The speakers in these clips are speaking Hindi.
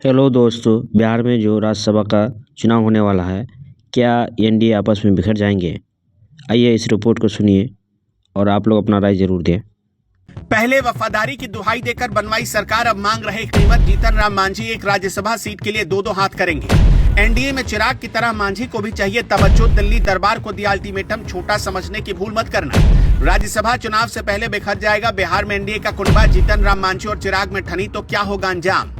हेलो दोस्तों, बिहार में जो राज्यसभा का चुनाव होने वाला है, क्या एनडीए आपस में बिखर जाएंगे? आइए इस रिपोर्ट को सुनिए और आप लोग अपना राय जरूर दें। पहले वफादारी की दुहाई देकर बनवाई सरकार अब मांग रहे कीमत। जीतन राम मांझी एक राज्यसभा सीट के लिए दो हाथ करेंगे। एनडीए में चिराग की तरह मांझी को भी चाहिए तवज्जो। दिल्ली दरबार को दिया अल्टीमेटम, छोटा समझने की भूल मत करना। राज्यसभा चुनाव से पहले बिखर जाएगा बिहार में एनडीए का कुनबा। जीतन राम मांझी और चिराग में ठनी तो क्या होगा अंजाम।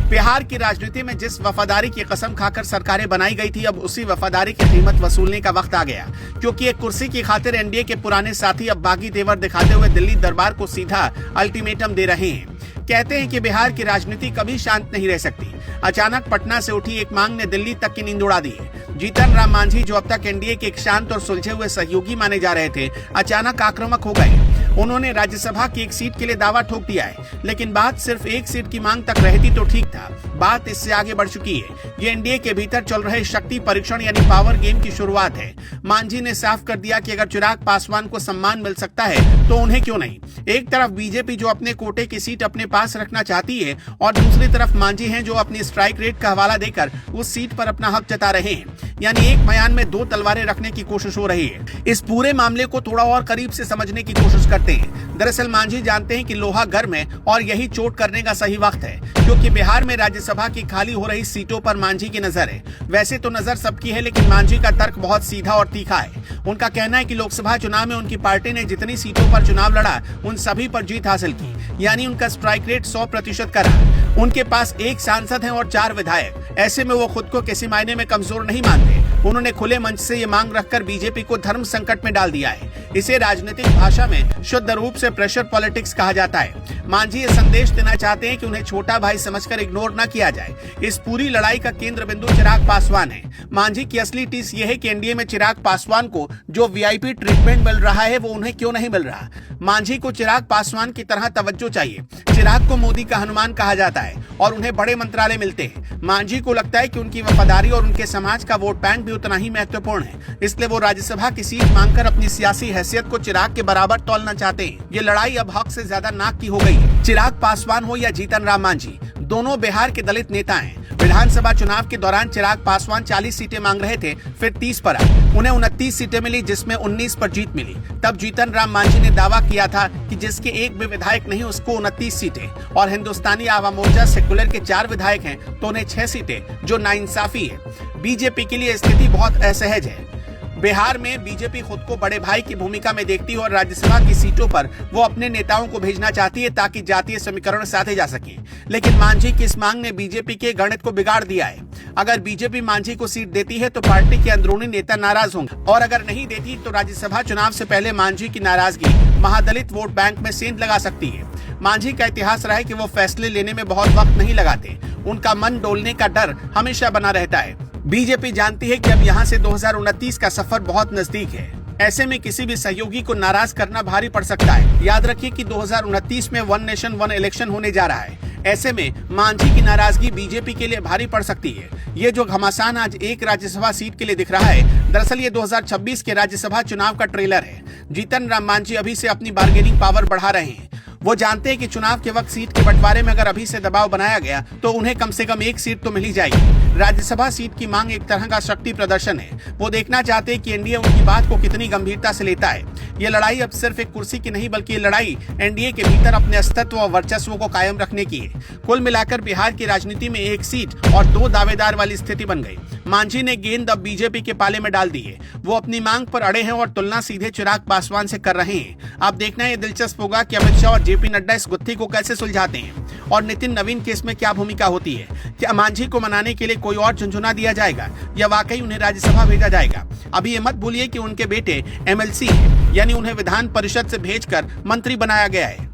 बिहार की राजनीति में जिस वफादारी की कसम खाकर सरकारें बनाई गई थी, अब उसी वफादारी की कीमत वसूलने का वक्त आ गया। क्योंकि एक कुर्सी की खातिर एनडीए के पुराने साथी अब बागी तेवर दिखाते हुए दिल्ली दरबार को सीधा अल्टीमेटम दे रहे हैं। कहते हैं कि बिहार की राजनीति कभी शांत नहीं रह सकती। अचानक पटना से उठी एक मांग ने दिल्ली तक की नींद उड़ा दी है। जीतन राम मांझी, जो अब तक एनडीए के एक शांत और सुलझे हुए सहयोगी माने जा रहे थे, अचानक आक्रामक हो गए। उन्होंने राज्यसभा की एक सीट के लिए दावा ठोक दिया है, लेकिन बात सिर्फ एक सीट की मांग तक रहती तो ठीक था। बात इससे आगे बढ़ चुकी है। ये एनडीए के भीतर चल रहे शक्ति परीक्षण यानी पावर गेम की शुरुआत है। मांझी ने साफ कर दिया कि अगर चिराग पासवान को सम्मान मिल सकता है तो उन्हें क्यों नहीं। एक तरफ बीजेपी जो अपने कोटे की सीट अपने पास रखना चाहती है, और दूसरी तरफ मांझी हैं जो अपनी स्ट्राइक रेट का हवाला देकर उस सीट पर अपना हक जता रहे हैं। यानी एक बयान में दो तलवारें रखने की कोशिश हो रही है। इस पूरे मामले को थोड़ा और करीब से समझने की कोशिश करते हैं। दरअसल मांझी जानते हैं कि लोहा गर्म है और यही चोट करने का सही वक्त है, क्योंकि बिहार में राज्यसभा की खाली हो रही सीटों पर मांझी की नजर है। वैसे तो नजर सबकी है, लेकिन मांझी का तर्क बहुत सीधा और तीखा है। उनका कहना है कि लोकसभा चुनाव में उनकी पार्टी ने जितनी सीटों पर चुनाव लड़ा, उन सभी पर जीत हासिल की। यानी उनका स्ट्राइक रेट 100% का रहा। उनके पास एक सांसद है और 4 विधायक। ऐसे में वो खुद को किसी मायने में कमजोर नहीं मानते। उन्होंने खुले मंच से ये मांग रखकर बीजेपी को धर्म संकट में डाल दिया है। इसे राजनीतिक भाषा में शुद्ध रूप से प्रेशर पॉलिटिक्स कहा जाता है। मांझी ये संदेश देना चाहते हैं कि उन्हें छोटा भाई समझकर इग्नोर न किया जाए। इस पूरी लड़ाई का केंद्र बिंदु चिराग पासवान है। मांझी की असली टीस ये है कि एनडीए में चिराग पासवान को जो वीआईपी ट्रीटमेंट मिल रहा है, वो उन्हें क्यों नहीं मिल रहा। मांझी को चिराग पासवान की तरह तवज्जो चाहिए। चिराग को मोदी का हनुमान कहा जाता है और उन्हें बड़े मंत्रालय मिलते हैं। मांझी को लगता है कि उनकी वफादारी और उनके समाज का वोट बैंक भी उतना ही महत्वपूर्ण है। इसलिए वो राज्यसभा की सीट मांगकर अपनी सियासी हैसियत को चिराग के बराबर तौलना चाहते हैं। ये लड़ाई अब हक से ज्यादा नाक की हो गई है। चिराग पासवान हो या जीतन राम मांझी, दोनों बिहार के दलित नेता हैं। विधानसभा चुनाव के दौरान चिराग पासवान 40 सीटें मांग रहे थे, फिर 30 पर आए। उन्हें 29 सीटें मिली, जिसमें 19 पर जीत मिली। तब जीतन राम मांझी ने दावा किया था कि जिसके एक भी विधायक नहीं, उसको 29 सीटें, और हिंदुस्तानी आवाम मोर्चा सेकुलर के 4 विधायक हैं तो उन्हें 6 सीटें, जो नाइंसाफी है। बीजेपी के लिए स्थिति बहुत असहज है। बिहार में बीजेपी खुद को बड़े भाई की भूमिका में देखती है और राज्यसभा की सीटों पर वो अपने नेताओं को भेजना चाहती है ताकि जातीय समीकरण साधे जा सके। लेकिन मांझी की इस मांग ने बीजेपी के गणित को बिगाड़ दिया है। अगर बीजेपी मांझी को सीट देती है तो पार्टी के अंदरूनी नेता नाराज होंगे, और अगर नहीं देती तो राज्यसभा चुनाव से पहले मांझी की नाराजगी महादलित वोट बैंक में सेंध लगा सकती है। मांझी का इतिहास रहा है कि वो फैसले लेने में बहुत वक्त नहीं लगाते। उनका मन डोलने का डर हमेशा बना रहता है। बीजेपी जानती है कि अब यहाँ से 2029 का सफर बहुत नजदीक है। ऐसे में किसी भी सहयोगी को नाराज करना भारी पड़ सकता है। याद रखिए कि 2029 में 1 नेशन 1 इलेक्शन होने जा रहा है। ऐसे में मांझी की नाराजगी बीजेपी के लिए भारी पड़ सकती है। ये जो घमासान आज एक राज्यसभा सीट के लिए दिख रहा है, दरअसल ये 2026 के राज्यसभा चुनाव का ट्रेलर है। जीतन राम मांझी अभी से अपनी बार्गेनिंग पावर बढ़ा रहे हैं। वो जानते हैं कि चुनाव के वक्त सीट के बंटवारे में अगर अभी से दबाव बनाया गया तो उन्हें कम से कम एक सीट तो मिल ही जाएगी। राज्यसभा सीट की मांग एक तरह का शक्ति प्रदर्शन है। वो देखना चाहते हैं कि एनडीए उनकी बात को कितनी गंभीरता से लेता है। ये लड़ाई अब सिर्फ एक कुर्सी की नहीं, बल्कि ये लड़ाई एनडीए के भीतर अपने अस्तित्व और वर्चस्व को कायम रखने की है। कुल मिलाकर बिहार की राजनीति में एक सीट और 2 दावेदार वाली स्थिति बन गई। मांझी ने गेंद अब बीजेपी के पाले में डाल दी है। वो अपनी मांग पर अड़े हैं और तुलना सीधे चिराग पासवान से कर रहे हैं। अब देखना ये दिलचस्प होगा कि अमित शाह और जेपी नड्डा इस गुत्थी को कैसे सुलझाते हैं, और नितिन नवीन की इसमें क्या भूमिका होती है। क्या मांझी को मनाने के लिए कोई और झुंझुना दिया जाएगा या वाकई उन्हें राज्यसभा भेजा जाएगा? अभी ये मत भूलिए कि उनके बेटे एमएलसी हैं, यानी उन्हें विधान परिषद से भेजकर मंत्री बनाया गया है।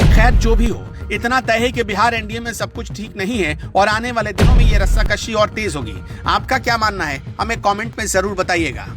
खैर, जो भी हो, इतना तय है कि बिहार एनडीए में सब कुछ ठीक नहीं है और आने वाले दिनों में ये रस्साकशी और तेज होगी। आपका क्या मानना है, हमें कमेंट में जरूर बताइएगा।